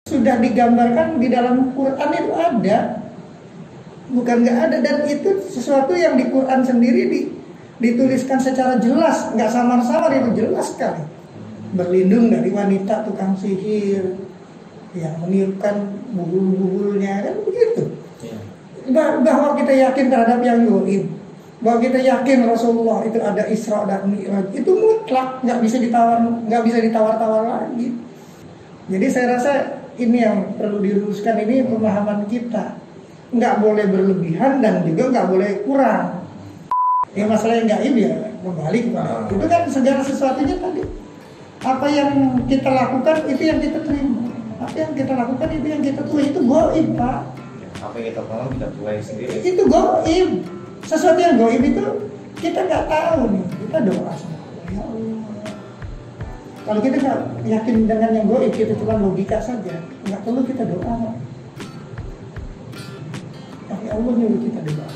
Sudah digambarkan di dalam Quran itu ada, bukan nggak ada, dan itu sesuatu yang di Quran sendiri dituliskan secara jelas, nggak samar-samar, itu jelas sekali. Berlindung dari wanita tukang sihir yang meniupkan bubul-bubulnya, kan begitu. Bahwa kita yakin terhadap yang gaib, bahwa kita yakin Rasulullah itu ada Isra dan Mi'raj, itu mutlak, nggak bisa ditawar-tawar lagi. Jadi saya rasa ini yang perlu diluruskan, ini pemahaman kita. Nggak boleh berlebihan dan juga nggak boleh kurang. Ya masalah yang gaib ya kembali kepada itu kan segala sesuatunya tadi. Apa yang kita lakukan itu yang kita terima. Apa yang kita lakukan itu yang kita tuai, itu gaib, Pak. Apa yang kita mau kita tuai sendiri. Itu gaib. Sesuatu yang gaib itu kita nggak tahu nih. Kita doa sama Allah, ya Allah. Kalau kita nggak yakin dengan yang gaib, kita cuma logika saja, nggak perlu kita doa. Ya Allah nyuruh kita doa.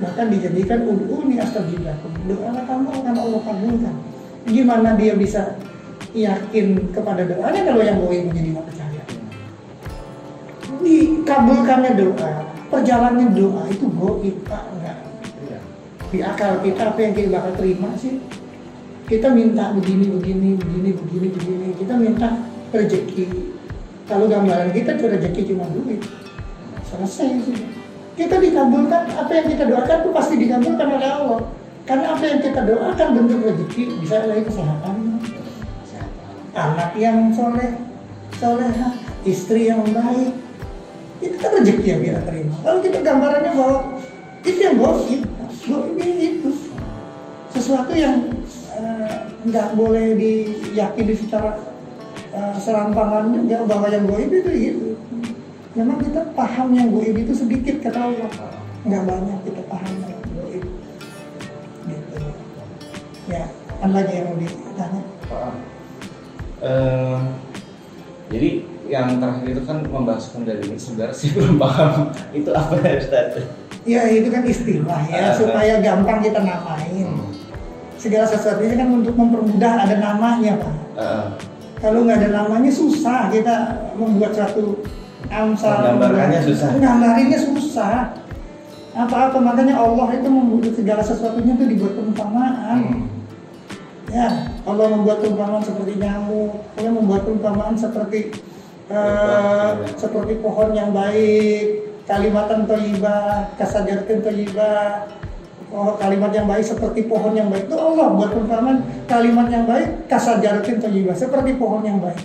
Bahkan dijadikan ud'uni astajib lakum. Doalah kamu akan Allah kabulkan. Gimana dia bisa yakin kepada doanya kalau yang gaib menjadi nggak percaya? Dikabulkannya doa, perjalanannya doa itu gaib, Pak. Enggak. Di akal kita apa yang kita bakal terima sih? Kita minta begini. Kita minta rezeki. Kalau gambaran kita tuh rezeki cuma duit, selesai sih. Kita dikabulkan, apa yang kita doakan itu pasti dikabulkan oleh Allah. Karena apa yang kita doakan bentuk rezeki, bisa dari kesehatan, anak yang solehah, istri yang baik, itu kan rezeki yang kita terima. Kalau kita gambarannya bahwa itu yang gaib itu sesuatu yang nggak boleh diyakini secara serampangan juga, bahwa yang gaib itu gitu. Memang kita paham yang gaib itu sedikit, kata Allah, nggak banyak kita paham yang gaib gitu. Ya, kan lagi yang mau ditanya. Jadi yang terakhir itu kan membahas kendali ini, sebenarnya sih belum paham itu apa ya Ustaz? Ya itu kan istilah ya, supaya gampang kita namain. Segala sesuatunya kan untuk mempermudah ada namanya, Pak. Kalau nggak ada namanya susah kita membuat suatu amsal. Menggambarkannya susah. Menggambarinnya susah. Apa-apa, makanya Allah itu membuat segala sesuatunya itu dibuat perumpamaan. Ya, Allah membuat perumpamaan seperti nyamuk, Allah membuat perumpamaan seperti pohon yang baik, kalimatan thayyibah, kasajaratin thayyibah. Oh, kalimat yang baik seperti pohon yang baik. Itu Allah buat perumpamaan kalimat yang baik, kasajaratin thayyibah, seperti pohon yang baik.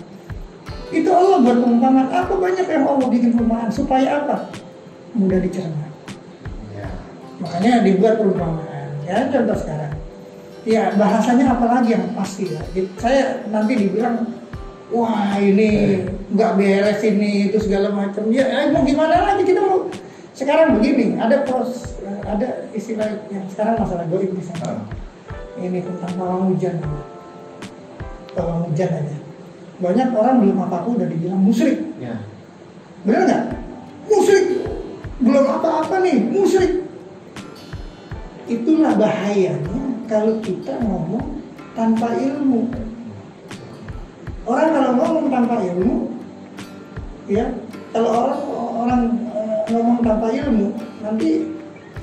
Itu Allah buat perumpamaan. Apa banyak yang Allah bikin perumpamaan supaya apa? Mudah dicerna. Ya. Makanya dibuat perumpamaan. Ya, contoh sekarang. Ya, bahasanya apalagi yang pasti ya. Saya nanti dibilang, wah ini nggak beres ini, itu segala macam. Ya, mau gimana lagi, kita mau sekarang begini. Ada istilah yang sekarang masalah gaib misalnya. Ini tentang pawang hujan. Pawang hujan aja. Banyak orang belum apa-apa udah dibilang musyrik. Ya. Benar nggak? Musyrik. Belum apa-apa nih, musyrik. Itulah bahayanya kalau kita ngomong tanpa ilmu. Orang kalau ngomong tanpa ilmu, ya, kalau orang ngomong tanpa ilmu, nanti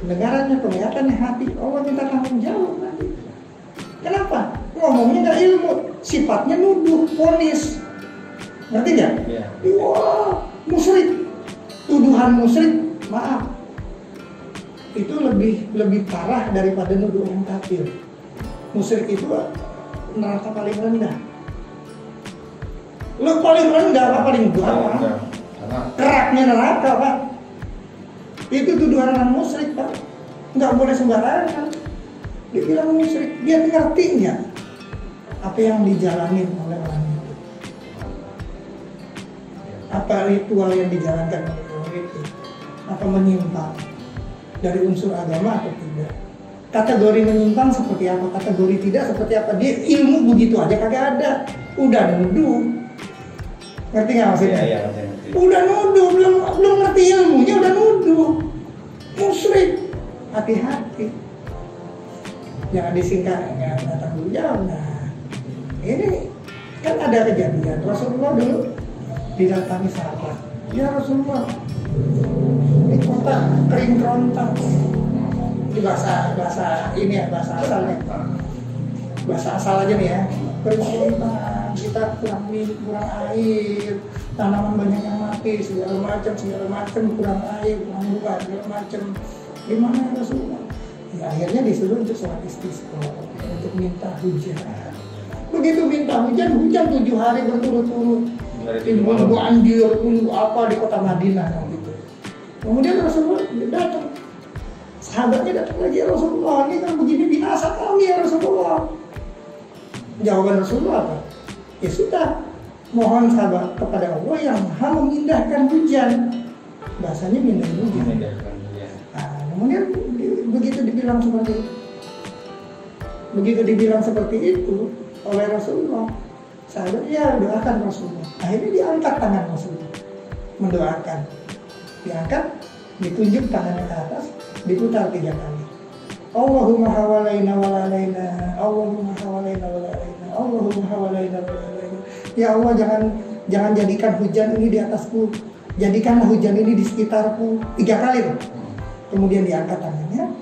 negaranya, kelihatannya hati, Allah minta tanggung jawab nanti. Kenapa? Ngomongnya nggak ilmu, sifatnya nuduh, vonis. Ngerti nggak? Yeah. Wah, musyrik. Tuduhan musyrik, maaf, itu lebih parah daripada nuduh orang kafir. Musyrik itu neraka paling rendah. Lu paling rendah apa paling bawah? Keraknya neraka, Pak. Itu tuduhan orang musyrik, Pak. Nggak boleh sembarangan. Dia bilang musyrik, dia ngerti nggak apa yang dijalanin oleh orang itu? Apa ritual yang dijalankan oleh orang itu? Apa menyimpang dari unsur agama atau tidak? Kategori menyimpang seperti apa? Kategori tidak seperti apa? Dia ilmu begitu aja kagak ada. Udah nuduh. Ngerti nggak maksudnya? Iya, ngerti. Udah nuduh, belum ngerti ilmunya udah nuduh. Musyrik. Hati-hati. Jangan disingkat, nggak tanggung jawab. Nah, ini kan ada kejadian Rasulullah dulu didatangi sahabat, ya Rasulullah, ini kota kering kerontang. Ini bahasa ini ya, bahasa asalnya, bahasa asal aja nih ya. Kering kerontang, kita kurang air, tanaman banyak yang mati, segala macam, kurang air, kurang buah, segala macam. Gimana ya Rasulullah? Ya, akhirnya disuruh untuk sholat istisqa, untuk minta hujan. Begitu minta hujan 7 hari berturut-turut. Timbul banjir, apa di kota Madinah gitu. Kemudian Rasulullah datang, sahabatnya datang lagi, ya Rasulullah, ini kan begini binasa kami ya Rasulullah. Jawaban Rasulullah apa? Ya sudah, mohon sabar kepada Allah yang maha memindahkan hujan. Bahasanya mindahin hujan. Nah, kemudian begitu dibilang seperti itu oleh Rasulullah, sahabatnya doakan Rasulullah. Akhirnya diangkat tangan Rasulullah, mendoakan. Diangkat, ditunjuk tangannya ke atas, diputar 3 kali. Allahumma hawalaina walalaina, Allahumma hawalaina walalaina, Allahumma hawalaina walalaina. Ya Allah, jangan jadikan hujan ini di atasku, jadikanlah hujan ini di sekitarku. 3 kali tuh. Kemudian diangkat tangannya,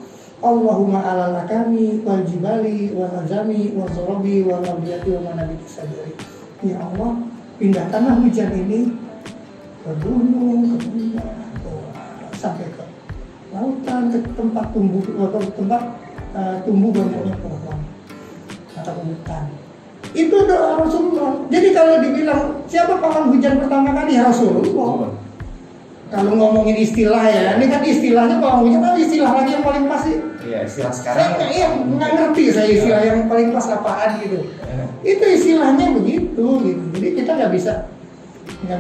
Allahumma alala kami wal jibali wal azami wal zorobi wal abiyati wa manabiti sadari. Ya Allah, pindahkanlah hujan ini ke gunung, ke bukit, sampai ke lautan, ke tempat tumbuh banyaknya pohon atau hutan. Itu doa Rasulullah. Jadi kalau dibilang siapa paman hujan pertama kali, ya Rasulullah. Kalau ngomongin istilah ya, ini kan istilahnya paman hujan, tapi istilah lagi yang paling pas sih. Iya, istilah sekarang. Saya nggak ngerti saya istilah yang paling pas apaan gitu. Itu istilahnya begitu gitu. Jadi kita nggak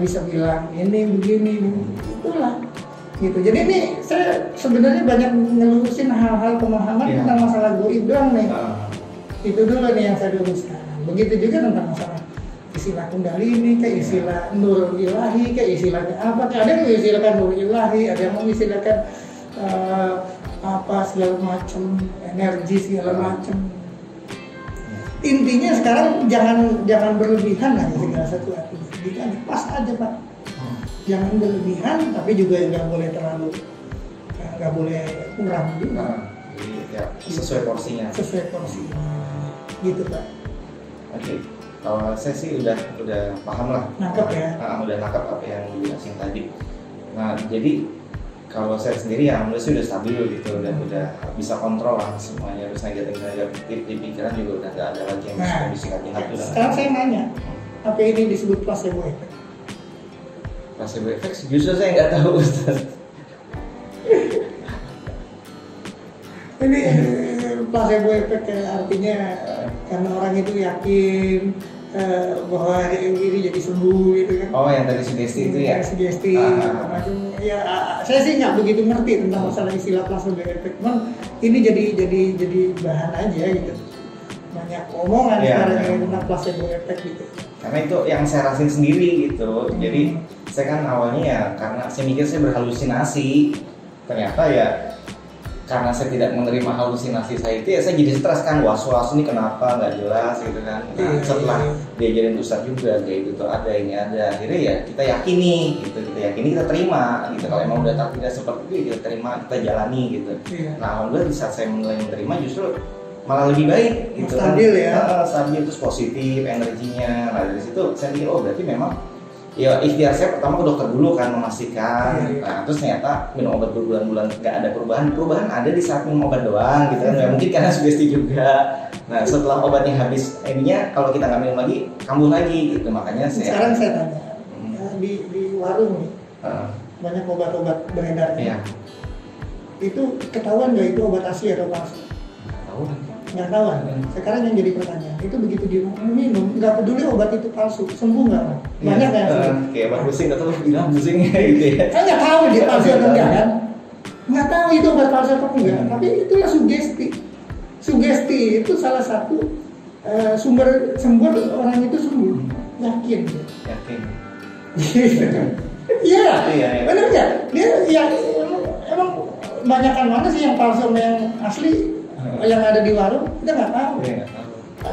bisa bilang ini begini, itulah gitu. Jadi ini saya sebenarnya banyak ngelurusin hal-hal pemahaman tentang masalah goib doang nih. Itu dulu nih yang saya luruskan. Begitu juga tentang masalah istilah kundalini, kayak istilah nur ilahi, kayak istilahnya apa? Ada yang mengistilahkan nur ilahi, ada yang mengistilahkan apa segala macam, energi segala macam. Intinya sekarang jangan berlebihan lah segala sesuatu. Jadi pas aja Pak. Jangan berlebihan, tapi juga nggak boleh terlalu, nggak boleh kurang juga. Ya, sesuai porsinya. Sesuai porsinya, gitu Pak. Oke. Kalau saya sih udah paham lah. Nangkep ya. Udah nangkep apa yang dijelasin tadi. Nah, jadi kalau saya sendiri ya menurut saya udah stabil gitu, dan udah bisa kontrol lah semuanya. Terus negatif di pikiran juga udah nggak ada lagi yang bisa bisikan jahat. Sekarang saya nanya, apa ini disebut placebo effect? Placebo effect justru saya nggak tahu Ustaz. Ini placebo effect artinya karena orang itu yakin bahwa ini jadi sembuh gitu kan. Oh, yang tadi sugesti itu ya? Sugesti, macam ya. Saya sih nggak begitu ngerti tentang masalah istilah placebo effect. Cuman ini jadi bahan aja gitu. Banyak omongan sekarang tentang placebo effect gitu. Karena itu yang saya rasain sendiri gitu. Jadi saya kan awalnya ya karena saya mikir saya berhalusinasi. Ternyata ya karena saya tidak menerima halusinasi saya itu, ya saya jadi stres kan, was-was ini kenapa nggak jelas gitu kan. Nah, setelah diajarin Ustadz juga kayak gitu, ada ini ada, akhirnya ya kita yakini gitu, kita terima gitu. Kalau emang udah tidak seperti itu kita terima, kita jalani gitu. Nah, alhamdulillah di saat saya mulai menerima justru malah lebih baik gitu. Stabil kan? Ya, stabil, terus positif energinya. Nah, dari situ saya pikir oh berarti memang ya ikhtiar saya pertama ke dokter dulu kan memastikan. Nah, terus ternyata minum obat berbulan-bulan nggak ada perubahan ada di saat minum obat doang gitu kan. Mungkin karena sugesti juga. Nah, setelah obatnya habis, ininya kalau kita nggak minum lagi kambuh lagi gitu. Makanya sekarang saya tanya di warung nih banyak obat-obat beredar. Itu ketahuan nggak itu obat asli atau palsu? Nggak tahu. Sekarang yang jadi pertanyaan itu begitu diminum, nggak peduli obat itu palsu, sembuh nggak? Banyak yang kayak obat pusing atau bilang pusingnya gitu ya. Kan nggak tahu dia palsu atau enggak kan? Nggak tahu itu obat palsu atau enggak. Tapi itulah sugesti. Sugesti itu salah satu sumber orang itu sembuh. Yakin. Iya. Benar nggak? Dia yang emang banyakan mana sih yang palsu sama yang asli? Yang ada di warung kita nggak tahu.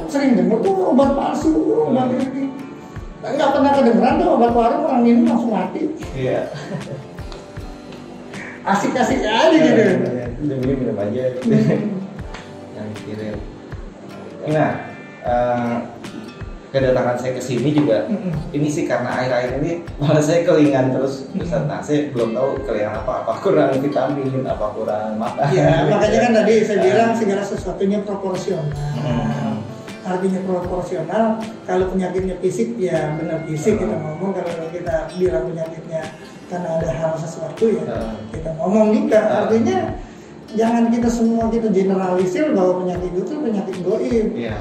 Sering dengar tuh obat palsu, obat ini. Nggak pernah kedengeran tuh obat warung orang minum langsung mati. Iya. Asik-asik aja gitu. Udah minum aja gitu. Yang mikirin. Nah, kedatangan saya ke sini juga ini sih karena akhir-akhir ini malah saya kelingan terus Ustaz. Nah, saya belum tahu kelingan apa kurang vitamin, apa kurang makan. Ya, makanya kan tadi saya bilang segala sesuatunya proporsional. Artinya proporsional, kalau penyakitnya fisik ya benar fisik kita ngomong, kalau kita bilang penyakitnya karena ada hal sesuatu ya kita ngomong juga. Artinya jangan kita semua kita generalisir bahwa penyakit itu penyakit goib. Iya.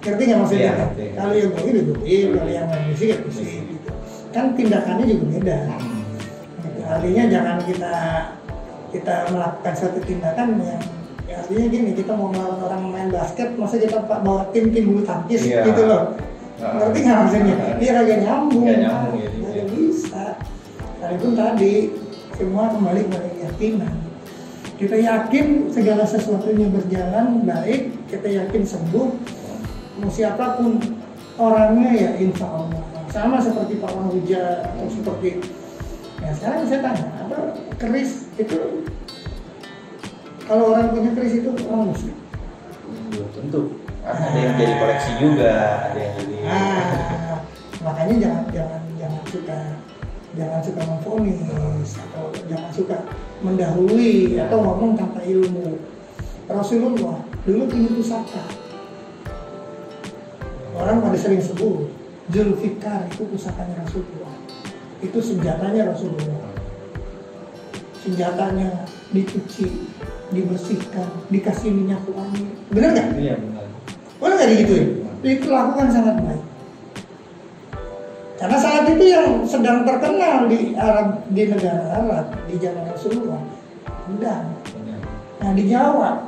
Ngerti nggak maksudnya? Iya, kalau yang goib itu goib, kalau yang non fisik ya fisik gitu. Kan tindakannya juga beda. Artinya jangan kita melakukan suatu tindakan yang ya, artinya gini, kita mau melawan orang main basket, masa kita bawa tim bulu tangkis gitu loh. Ngerti nggak maksudnya? Dia kagak nyambung. Nggak bisa. Walaupun tadi semua kembali kepada keyakinan. Kita yakin segala sesuatunya berjalan baik, kita yakin sembuh. Mau siapapun orangnya ya insya Allah. Sama seperti Pak Wahuja atau seperti ya sekarang saya tanya, apa keris itu? Kalau orang punya keris itu orang muslim? Belum tentu. Ada yang jadi koleksi juga, ada yang jadi. Makanya jangan suka memvonis atau jangan suka mendahului atau ngomong tanpa ilmu. Rasulullah dulu punya pusaka. Orang pada sering sebut Zulfikar itu pusakanya Rasulullah. Itu senjatanya Rasulullah. Senjatanya dicuci, dibersihkan, dikasih minyak wangi. Benar nggak? Iya benar. Boleh nggak digituin? Itu lakukan sangat baik. Karena saat itu yang sedang terkenal di Arab, di negara Arab di zaman Rasulullah, pedang. Nah di Jawa,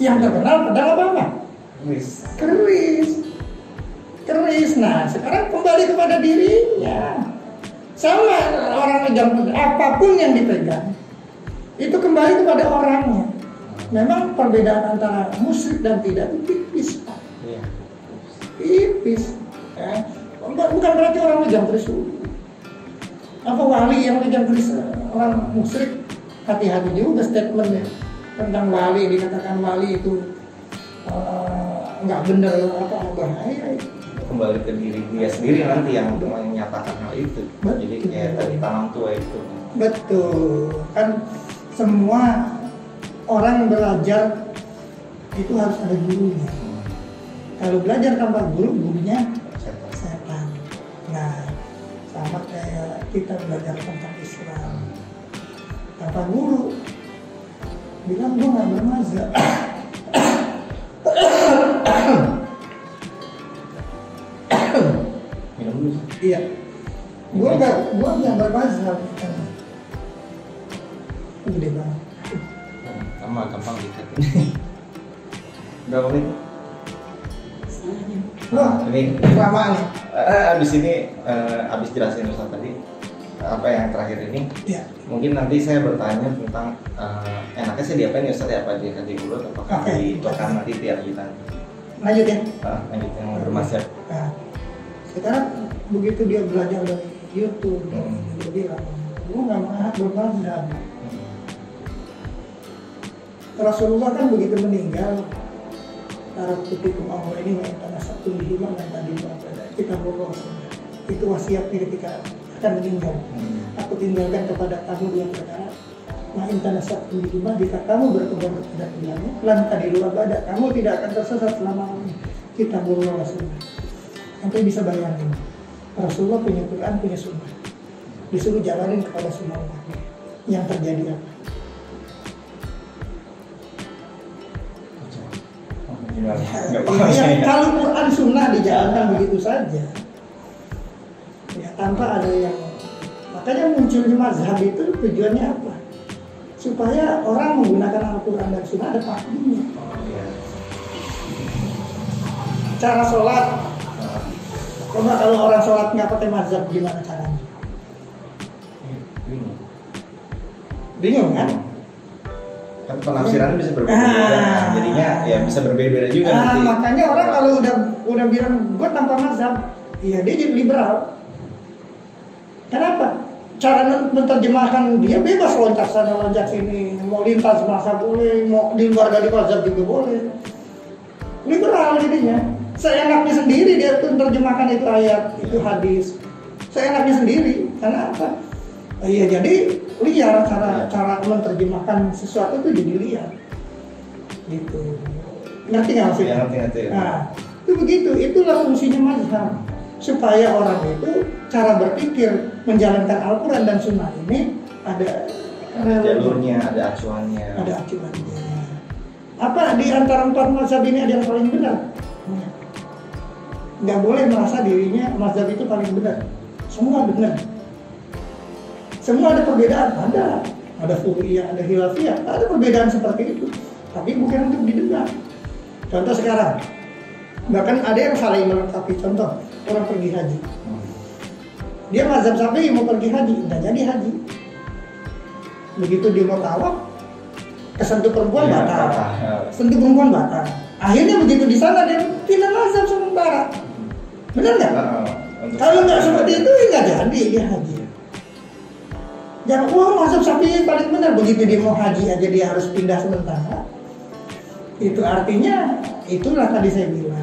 yang terkenal pedang apa? Keris. Nah sekarang kembali kepada dirinya. Sama orang pegang pedang, apapun yang dipegang itu kembali kepada orangnya. Memang perbedaan antara musyrik dan tidak itu tipis, Pak. Tipis. Ya. Bukan berarti orang pegang keris apa wali yang pegang keris orang musyrik. Hati-hati juga statementnya tentang wali, dikatakan wali itu nggak benar apa bahaya. Kembali ke diri dia sendiri nanti yang menyatakan hal itu. Betul. Jadi kayak tadi tanam tua itu. Betul. Kan semua orang belajar itu harus ada gurunya. Kalau belajar tanpa guru, gurunya setan. Nah, sama kayak kita belajar tentang Islam tanpa guru, bilang gue nggak bermazhab. Minum dulu. Iya, gue nggak bermazhab. Gede banget. Sama gampang dikat. Berapa menit? Wah, ini kelamaan nih. Abis ini, abis jelasin Ustaz tadi apa yang terakhir ini, ya. Mungkin nanti saya bertanya tentang enaknya sih diapain ya Ustaz ya, apa dia di mulut apakah ditekan nanti tiap kita. Lanjut ya. Lanjut yang bermasyarakat. Nah, sekarang begitu dia belajar dari YouTube, dia bilang, gue nggak mau bermazhab. Rasulullah kan begitu meninggal, Taraktukum Allah ini antara satu lima dan tadi kita bawa itu wasiatnya ketika akan meninggal. Aku tinggalkan kepada kamu dua perkara. Ma'intana satu lima jika kamu berpegang kepada keduanya, lan tadi luar badak kamu tidak akan tersesat selama-lamanya. Kita bawa Rasulullah. Sampai bisa bayangin, Rasulullah punya Quran, punya Sunnah, disuruh jalanin kepada semua umatnya. Yang terjadi apa? Ya, kalau Quran Sunnah dijalankan begitu saja, ya tanpa ada yang, makanya munculnya mazhab itu tujuannya apa? Supaya orang menggunakan Al-Quran dan Sunnah ada pakainya. Cara sholat, coba kalau orang sholat nggak pakai mazhab gimana caranya? Bingung kan? kan penafsirannya bisa berbeda-beda, jadinya ya bisa berbeda-beda juga nanti. Makanya orang kalau udah bilang gue tanpa mazhab, iya dia jadi liberal. Kenapa? Cara menerjemahkan dia bebas, loncat sana loncat sini, mau lintas masa boleh, mau di luar dari mazhab juga boleh. Liberal jadinya. Seenaknya sendiri dia tuh menerjemahkan itu ayat, itu hadis. Seenaknya sendiri. Karena apa? Iya, jadi liar cara menerjemahkan sesuatu itu jadi liar. Gitu. Ngerti nggak maksudnya? Ya, ngerti. Nah, itu begitu. Itulah fungsinya mazhab. Supaya orang itu cara berpikir menjalankan Al-Quran dan Sunnah ini ada jalurnya, ada acuannya. Ada acuannya. Apa di antara 4 mazhab ini ada yang paling benar? Nggak boleh merasa dirinya mazhab itu paling benar. Semua benar. Semua ada perbedaan, ada furu'iyah, ada khilafiyah, ada perbedaan seperti itu. Tapi bukan untuk didengar. Contoh sekarang, bahkan ada yang saling melengkapi. Contoh, orang pergi haji. Dia mazhab Syafi'i mau pergi haji, nggak jadi haji. Begitu dia mau tawaf, kesentuh perempuan batal. Sentuh perempuan batal. Akhirnya begitu di sana dia pindah mazhab sementara. Benar nggak? Kalau nggak seperti itu nggak jadi dia haji. Jangan mazhab Syafi'i paling benar. Begitu dia mau haji aja dia harus pindah sementara. Itu artinya itulah tadi saya bilang.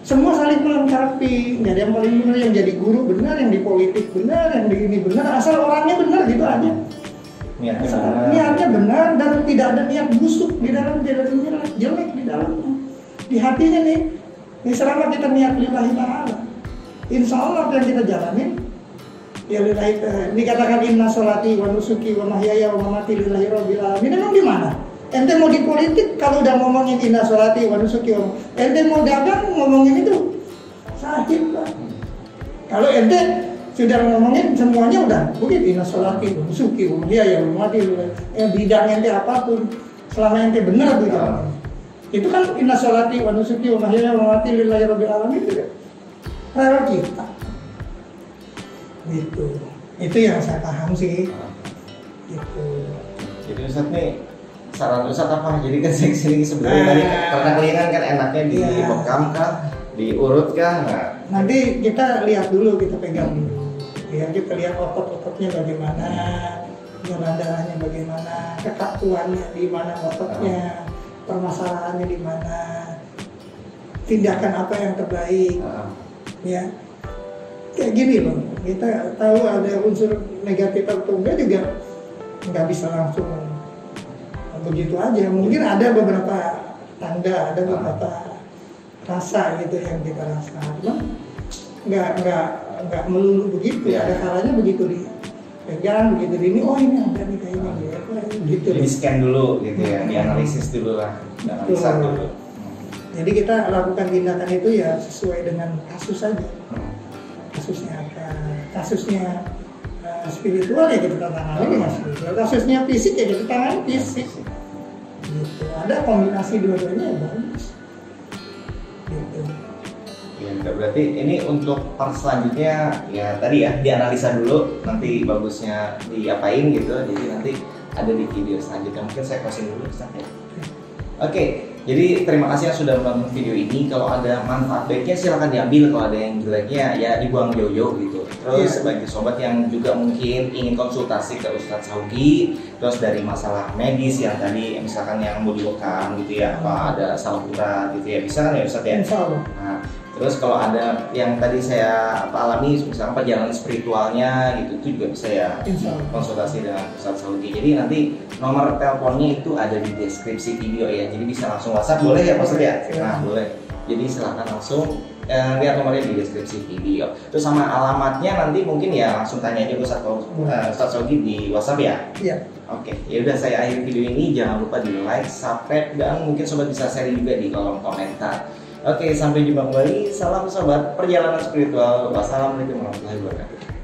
Semua saling melengkapi, nggak ada yang paling benar, yang jadi guru benar, yang di politik benar, yang di ini benar, asal orangnya benar gitu aja. Niatnya benar dan tidak ada niat busuk di dalam, tidak ada niat jelek di dalamnya. Di hatinya nih, selama kita niat lillahi ta'ala, insya Allah apa yang kita jalanin, ya lillahi ta'ala. Dikatakan inna sholati wa nusuki wa mahyaya wa mamati lillahi rabbil alamin. Memang di mana? Ente mau di politik kalau udah ngomongin inna sholati wa nusuki wa, ente mau dagang ngomongin itu sahib lah. Kalau ente sudah ngomongin semuanya udah begitu inna sholati wa nusuki wa mahyaya wa mamati bidang ente apapun selama ente benar tuh jalannya. Itu kan inna sholati wa nusuki wa mahyaya wa mamati lillahi rabbil alamin itu rela kita. Gitu. Itu yang saya paham sih. Gitu. Jadi Ustaz nih, saran Ustaz apa? Jadi kan saya kesini sebenarnya tadi karena kalian kan enaknya di bekam kah, diurut kah? Nah. Nanti kita lihat dulu, kita pegang dulu. Ya, kita lihat otot-ototnya bagaimana, jalan darahnya bagaimana, kekakuannya di mana ototnya, permasalahannya di mana, tindakan apa yang terbaik, ya. Kayak gini loh, kita tahu ada unsur negatif atau enggak juga nggak bisa langsung begitu aja. Mungkin ada beberapa tanda, ada beberapa rasa gitu yang kita rasakan. Cuma nggak melulu begitu. Ada kalanya begitu dipegang, begitu ini, oh ini ada nih kayaknya gitu. Jadi scan dulu gitu ya, dianalisis dulu lah, analisa dulu. Jadi kita lakukan tindakan itu ya sesuai dengan kasus saja. Kasusnya apa? Kasusnya spiritual ya kita tangani dengan spiritual. Kasusnya fisik ya kita tangani fisik. Gitu. Ada kombinasi dua-duanya ya bagus. Gitu. Ya, berarti ini untuk part selanjutnya ya tadi ya dianalisa dulu, nanti bagusnya diapain gitu. Jadi nanti ada di video selanjutnya. Mungkin saya closing dulu Ustaz ya. Oke, jadi terima kasih yang sudah menonton video ini. Kalau ada manfaat baiknya silahkan diambil, kalau ada yang jeleknya ya dibuang jauh-jauh gitu. Terus bagi sobat yang juga mungkin ingin konsultasi ke Ustadz Syawgi, terus dari masalah medis yang tadi misalkan yang mau dibekam gitu ya, apa ada salah urat gitu ya, bisa kan ya Ustadz ya? Nah, terus kalau ada yang tadi saya alami misalkan perjalanan spiritualnya gitu, itu juga bisa ya konsultasi dengan Ustadz Syawgi. Jadi nanti nomor teleponnya itu ada di deskripsi video ya, jadi bisa langsung WhatsApp boleh ya Pak Ustadz ya? Nah boleh, jadi silahkan langsung lihat nomornya di deskripsi video. Terus sama alamatnya nanti mungkin ya langsung tanya aja Ustadz Syawgi di WhatsApp ya? Iya. Oke, ya udah saya akhiri video ini, jangan lupa di like, subscribe, dan mungkin sobat bisa share juga di kolom komentar. Oke, sampai jumpa kembali. Salam sobat perjalanan spiritual. Wassalamualaikum warahmatullahi wabarakatuh.